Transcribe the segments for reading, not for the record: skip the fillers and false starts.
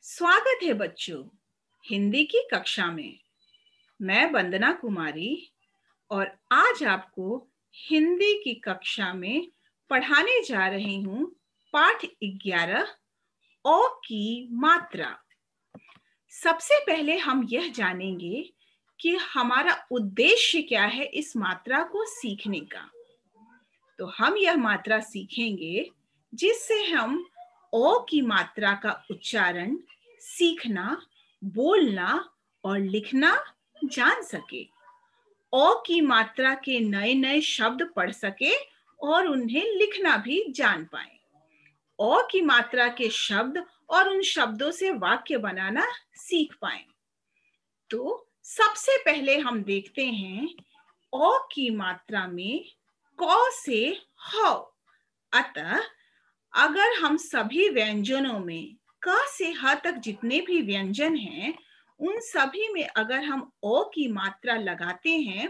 स्वागत है बच्चों हिंदी की कक्षा में। मैं वंदना कुमारी और आज आपको हिंदी की कक्षा में पढ़ाने जा रही हूँ पाठ 11 अ की मात्रा। सबसे पहले हम यह जानेंगे कि हमारा उद्देश्य क्या है इस मात्रा को सीखने का। तो हम यह मात्रा सीखेंगे जिससे हम अ की मात्रा का उच्चारण सीखना, बोलना और लिखना जान सके, अ की मात्रा के नए नए शब्द पढ़ सके और उन्हें लिखना भी जान पाए, अ की मात्रा के शब्द और उन शब्दों से वाक्य बनाना सीख पाए। तो सबसे पहले हम देखते हैं अ की मात्रा में क से ह। अतः अगर हम सभी व्यंजनों में क से ह तक जितने भी व्यंजन हैं उन सभी में अगर हम अ की मात्रा लगाते हैं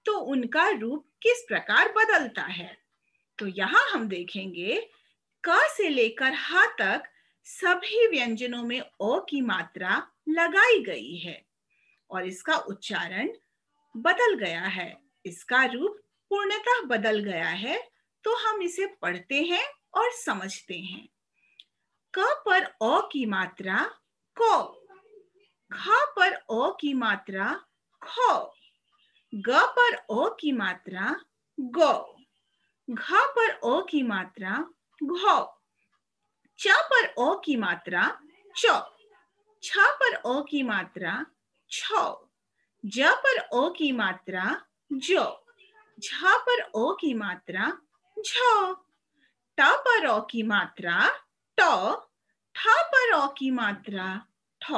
तो उनका रूप किस प्रकार बदलता है। तो यहाँ हम देखेंगे क से लेकर ह तक सभी व्यंजनों में अ की मात्रा लगाई गई है और इसका उच्चारण बदल गया है, इसका रूप पूर्णतः बदल गया है। तो हम इसे पढ़ते हैं और समझते हैं। क पर अ की मात्रा क, ख पर अ की मात्रा ख, ग पर अ की मात्रा ग, घ पर अ की मात्रा घ, च पर अ की मात्रा च, छ पर अ की मात्रा छ, ज पर अ की मात्रा ज, झ पर अ की मात्रा झ, ट पर अ की मात्रा ट, ठ पर अ की मात्रा ठ,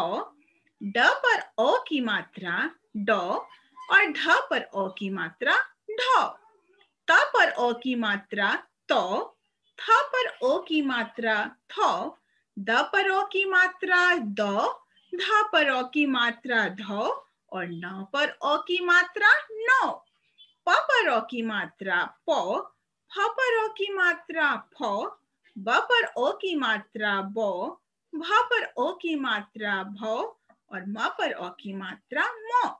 ड पर अ की मात्रा ड और ढ पर अ की मात्रा ढ, त पर अ की मात्रा त, थ पर अ की मात्रा थ, द पर अ की मात्रा द, ध पर अ की मात्रा ध और न पर अ की मात्रा न, प पर अ की मात्रा प, फ पर अ की मात्रा फ, ब पर अ की मात्रा ब, भ पर अ की मात्रा भ और म पर अ की मात्रा म,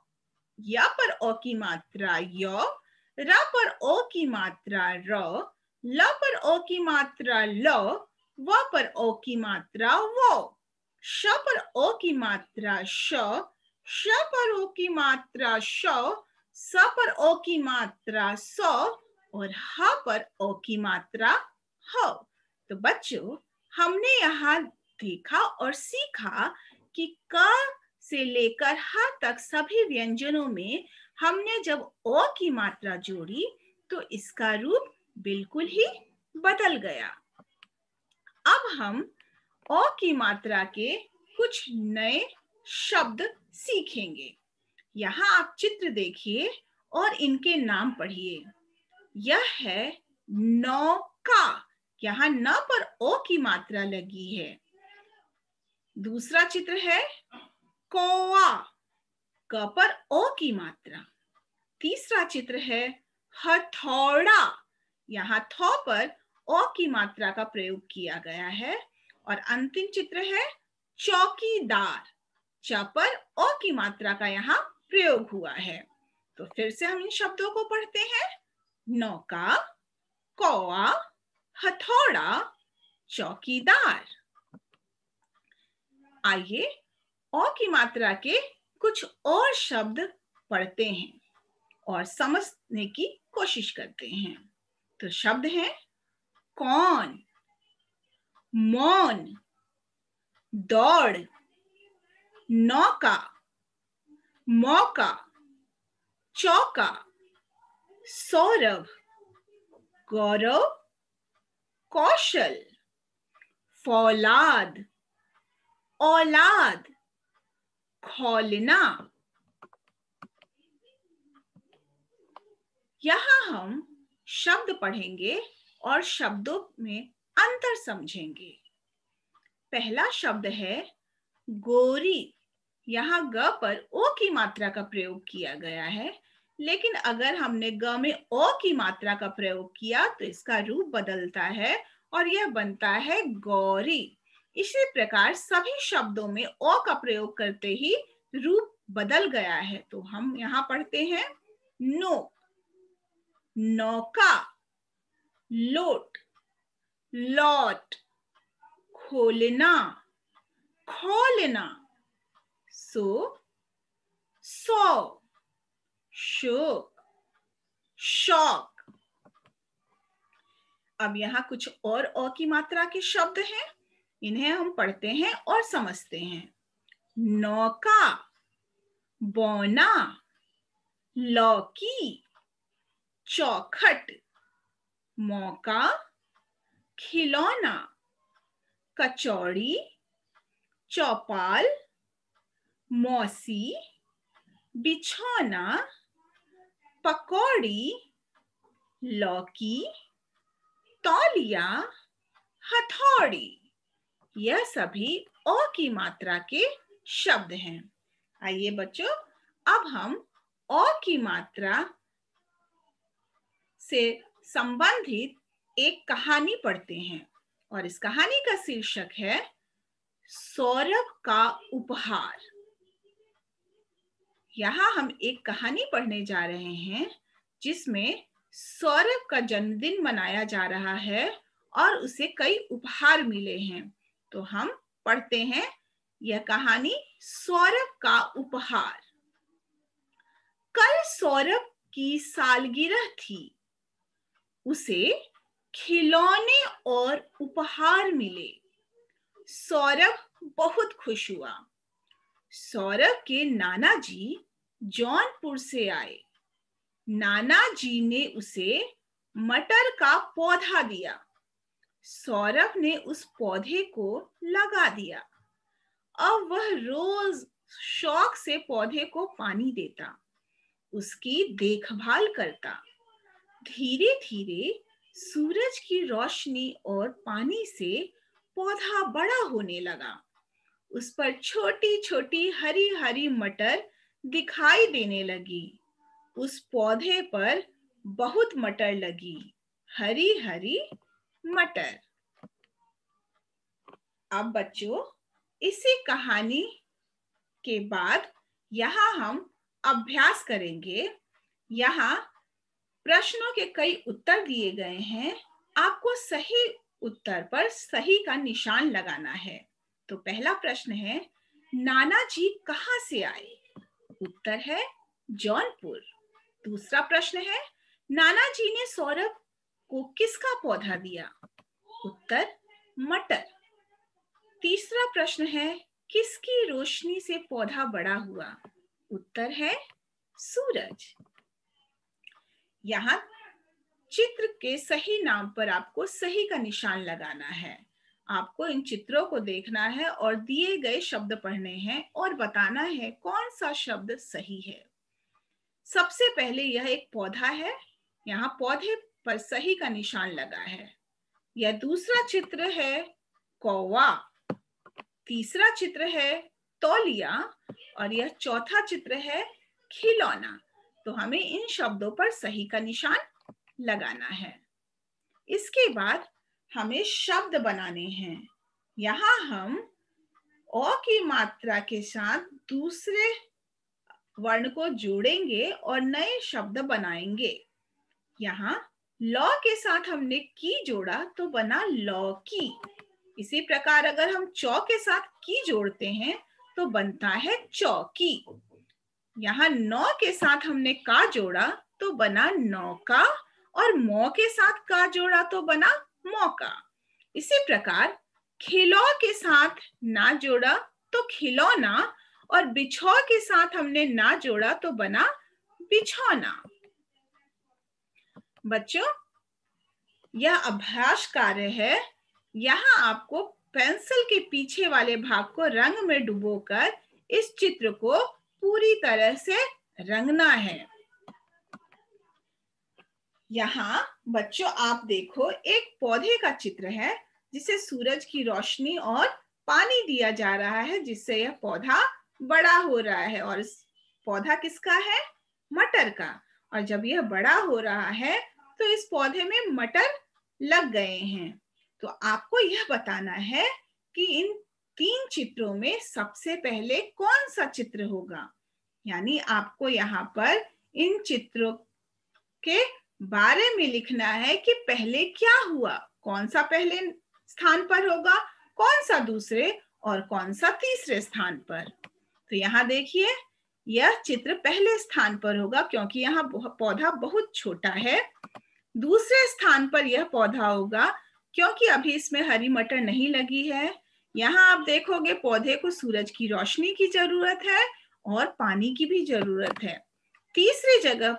य पर अ की मात्रा य, र पर अ की मात्रा र, ल पर अ की मात्रा ल, व पर अ की मात्रा व, श पर अ की मात्रा श, श पर अ की मात्रा श, स पर अ की मात्रा स और ह पर अ की मात्रा ह। तो बच्चों हमने यहाँ देखा और सीखा कि क से लेकर ह तक सभी व्यंजनों में हमने जब अ की मात्रा जोड़ी तो इसका रूप बिल्कुल ही बदल गया। अब हम अ की मात्रा के कुछ नए शब्द सीखेंगे। यहाँ आप चित्र देखिए और इनके नाम पढ़िए। यह है नौका, यहाँ न पर ओ की मात्रा लगी है। दूसरा चित्र है कौआ, क पर ओ की मात्रा। तीसरा चित्र है हथौड़ा, यहाँ थ पर ओ की मात्रा का प्रयोग किया गया है। और अंतिम चित्र है चौकीदार, च पर ओ की मात्रा का यहाँ प्रयोग हुआ है। तो फिर से हम इन शब्दों को पढ़ते हैं। नौका, कौआ, हथौड़ा, चौकीदार। आइए अ की मात्रा के कुछ और शब्द पढ़ते हैं और समझने की कोशिश करते हैं। तो शब्द हैं कौन, मौन, दौड़, नौका, मौका, चौका, सौरभ, गौरव, कौशल, फौलाद, औलाद, खौलना। यहाँ हम शब्द पढ़ेंगे और शब्दों में अंतर समझेंगे। पहला शब्द है गोरी, यहाँ ग पर ओ की मात्रा का प्रयोग किया गया है, लेकिन अगर हमने ग में ओ की मात्रा का प्रयोग किया तो इसका रूप बदलता है और यह बनता है गौरी। इसी प्रकार सभी शब्दों में ओ का प्रयोग करते ही रूप बदल गया है। तो हम यहाँ पढ़ते हैं नो, नौका, लोट, लौट, खोलना, खोलना, सो, सौ, शोक, शौक। अब यहाँ कुछ और अ की मात्रा के शब्द हैं, इन्हें हम पढ़ते हैं और समझते हैं। नौका, बौना, लौकी, चौखट, मौका, खिलौना, कचौड़ी, चौपाल, मौसी, बिछौना, पकौड़ी, लौकी, तौलिया, हथौड़ी। यह सभी ओ की मात्रा के शब्द हैं। आइए बच्चों, अब हम ओ की मात्रा से संबंधित एक कहानी पढ़ते हैं और इस कहानी का शीर्षक है सौरभ का उपहार। यहाँ हम एक कहानी पढ़ने जा रहे हैं जिसमें सौरभ का जन्मदिन मनाया जा रहा है और उसे कई उपहार मिले हैं। तो हम पढ़ते हैं यह कहानी सौरभ का उपहार। कल सौरभ की सालगिरह थी। उसे खिलौने और उपहार मिले। सौरभ बहुत खुश हुआ। सौरभ के नाना जी जौनपुर से आए। नाना जी ने उसे मटर का पौधा दिया। सौरभ ने उस पौधे को लगा दिया। अब वह रोज शौक से पौधे को पानी देता, उसकी देखभाल करता। धीरे धीरे सूरज की रोशनी और पानी से पौधा बड़ा होने लगा। उस पर छोटी छोटी हरी हरी मटर दिखाई देने लगी। उस पौधे पर बहुत मटर लगी, हरी हरी मटर। अब बच्चों, इसी कहानी के बाद यहाँ हम अभ्यास करेंगे। यहाँ प्रश्नों के कई उत्तर दिए गए हैं। आपको सही उत्तर पर सही का निशान लगाना है। तो पहला प्रश्न है, नाना जी कहाँ से आए? उत्तर है जौनपुर। दूसरा प्रश्न है, नाना जी ने सौरभ को किसका पौधा दिया? उत्तर मटर। तीसरा प्रश्न है, किसकी रोशनी से पौधा बड़ा हुआ? उत्तर है सूरज। यहाँ चित्र के सही नाम पर आपको सही का निशान लगाना है। आपको इन चित्रों को देखना है और दिए गए शब्द पढ़ने हैं और बताना है कौन सा शब्द सही है। सबसे पहले यह एक पौधा है, यहाँ पौधे पर सही का निशान लगा है। यह दूसरा चित्र है कौवा, तीसरा चित्र है तौलिया और यह चौथा चित्र है खिलौना। तो हमें इन शब्दों पर सही का निशान लगाना है। इसके बाद हमें शब्द बनाने हैं। यहाँ हम ओ की मात्रा के साथ दूसरे वर्ण को जोड़ेंगे और नए शब्द बनाएंगे। यहाँ लौ के साथ हमने की जोड़ा तो बना लौकी। इसी प्रकार अगर हम चौ के साथ की जोड़ते हैं तो बनता है चौकी। यहाँ नौ के साथ हमने का जोड़ा तो बना नौका और मौ के साथ का जोड़ा तो बना मौका। इसी प्रकार खिलौ के साथ ना जोड़ा तो खिलौना और बिछौ के साथ हमने ना जोड़ा तो बना बिछौना। बच्चों, यह अभ्यास कार्य है। यहाँ आपको पेंसिल के पीछे वाले भाग को रंग में डुबोकर इस चित्र को पूरी तरह से रंगना है। यहाँ बच्चों आप देखो, एक पौधे का चित्र है जिसे सूरज की रोशनी और पानी दिया जा रहा है, जिससे यह पौधा बड़ा हो रहा है। और इस पौधा किसका है? मटर का। और जब यह बड़ा हो रहा है तो इस पौधे में मटर लग गए हैं। तो आपको यह बताना है कि इन 3 चित्रों में सबसे पहले कौन सा चित्र होगा। यानी आपको यहाँ पर इन चित्रों के बारे में लिखना है कि पहले क्या हुआ, कौन सा पहले स्थान पर होगा, कौन सा दूसरे और कौन सा तीसरे स्थान पर। तो यहाँ देखिए, यह चित्र पहले स्थान पर होगा क्योंकि यहाँ पौधा बहुत छोटा है। दूसरे स्थान पर यह पौधा होगा क्योंकि अभी इसमें हरी मटर नहीं लगी है। यहाँ आप देखोगे पौधे को सूरज की रोशनी की जरूरत है और पानी की भी जरूरत है। तीसरी जगह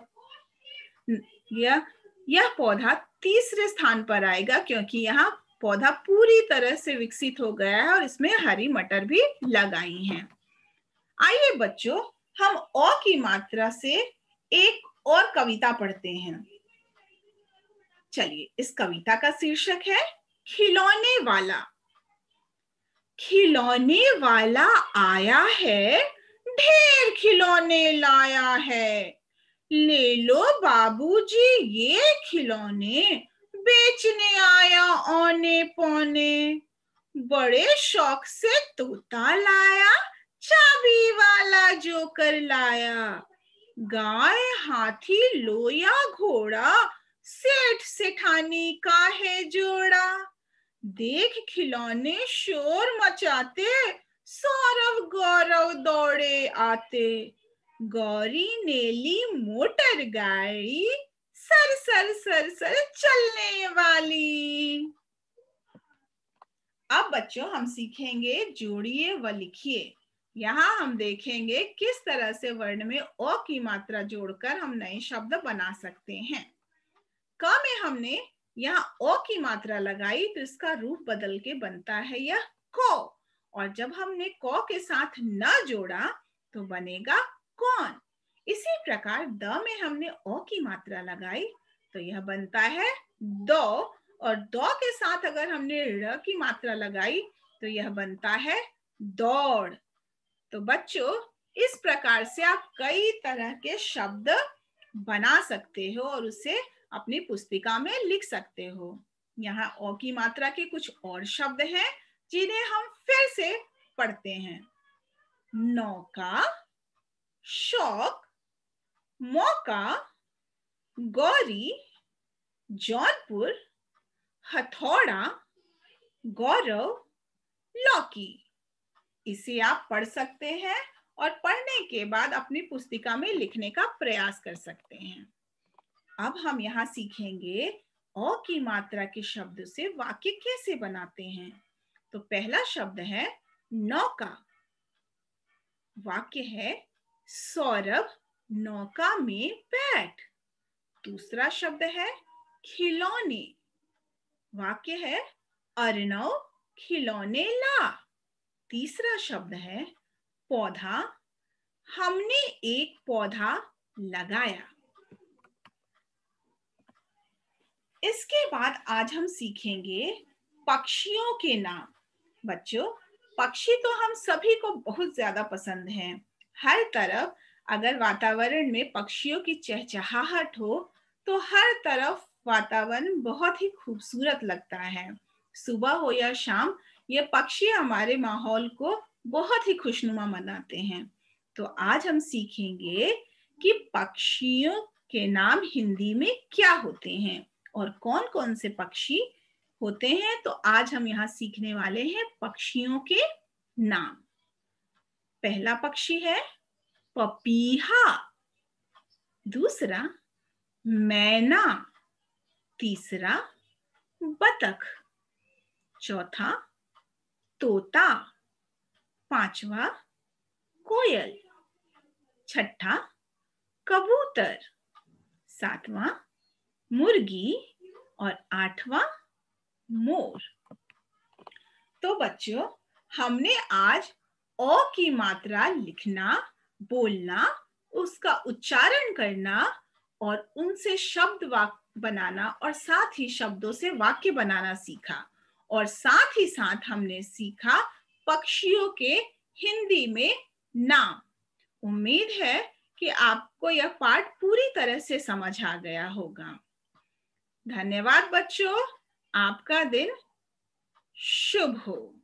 यह पौधा तीसरे स्थान पर आएगा क्योंकि यहाँ पौधा पूरी तरह से विकसित हो गया है और इसमें हरी मटर भी लगाई हैं। आइए बच्चों, हम अ की मात्रा से एक और कविता पढ़ते हैं। चलिए, इस कविता का शीर्षक है खिलौने वाला। खिलौने वाला आया है, ढेर खिलौने लाया है। ले लो बाबूजी ये खिलौने, बेचने आया औने पौने। बड़े शौक से तोता लाया, चाबी वाला जोकर लाया। गाय हाथी लोया घोड़ा, सेठ सेठानी का है जोड़ा। देख खिलौने शोर मचाते, सौरव गौरव दौड़े आते। गौरी नेली मोटर गाड़ी, सर सर सर सर चलने वाली। अब बच्चों हम सीखेंगे जोड़िए व लिखिए। यहाँ हम देखेंगे किस तरह से वर्ण में अ की मात्रा जोड़कर हम नए शब्द बना सकते हैं। क में हमने यहाँ अ की मात्रा लगाई तो इसका रूप बदल के बनता है यह को, और जब हमने क के साथ न जोड़ा तो बनेगा कौन। इसी प्रकार द में हमने अ की मात्रा लगाई तो यह बनता है दो, और दो के साथ अगर हमने र की मात्रा लगाई तो यह बनता है दौड़। तो बच्चों, इस प्रकार से आप कई तरह के शब्द बना सकते हो और उसे अपनी पुस्तिका में लिख सकते हो। यहाँ अ की मात्रा के कुछ और शब्द हैं जिन्हें हम फिर से पढ़ते हैं। नौका, शौक, मौका, गौरी, जौनपुर, हथौड़ा, गौरव, लौकी। इसे आप पढ़ सकते हैं और पढ़ने के बाद अपनी पुस्तिका में लिखने का प्रयास कर सकते हैं। अब हम यहाँ सीखेंगे अ की मात्रा के शब्द से वाक्य कैसे बनाते हैं। तो पहला शब्द है नौका। वाक्य है सौरभ नौका में बैठ। दूसरा शब्द है खिलौने। वाक्य है अर्णव खिलौने ला। तीसरा शब्द है पौधा। हमने एक पौधा लगाया। इसके बाद आज हम सीखेंगे पक्षियों के नाम। बच्चों, पक्षी तो हम सभी को बहुत ज्यादा पसंद हैं। हर तरफ अगर वातावरण में पक्षियों की चहचहाहट हो तो हर तरफ वातावरण बहुत ही खूबसूरत लगता है। सुबह हो या शाम, ये पक्षी हमारे माहौल को बहुत ही खुशनुमा बनाते हैं। तो आज हम सीखेंगे कि पक्षियों के नाम हिंदी में क्या होते हैं और कौन कौन से पक्षी होते हैं। तो आज हम यहाँ सीखने वाले हैं पक्षियों के नाम। पहला पक्षी है पपीहा। दूसरा मैना। तीसरा बतख। चौथा तोता। पांचवा कोयल। छठा कबूतर। सातवां मुर्गी और आठवां मोर। तो बच्चों, हमने आज अ की मात्रा लिखना, बोलना, उसका उच्चारण करना और उनसे शब्द वाक्य बनाना और साथ ही शब्दों से वाक्य बनाना सीखा। और साथ ही साथ हमने सीखा पक्षियों के हिंदी में नाम। उम्मीद है कि आपको यह पाठ पूरी तरह से समझ आ गया होगा। धन्यवाद बच्चों, आपका दिन शुभ हो।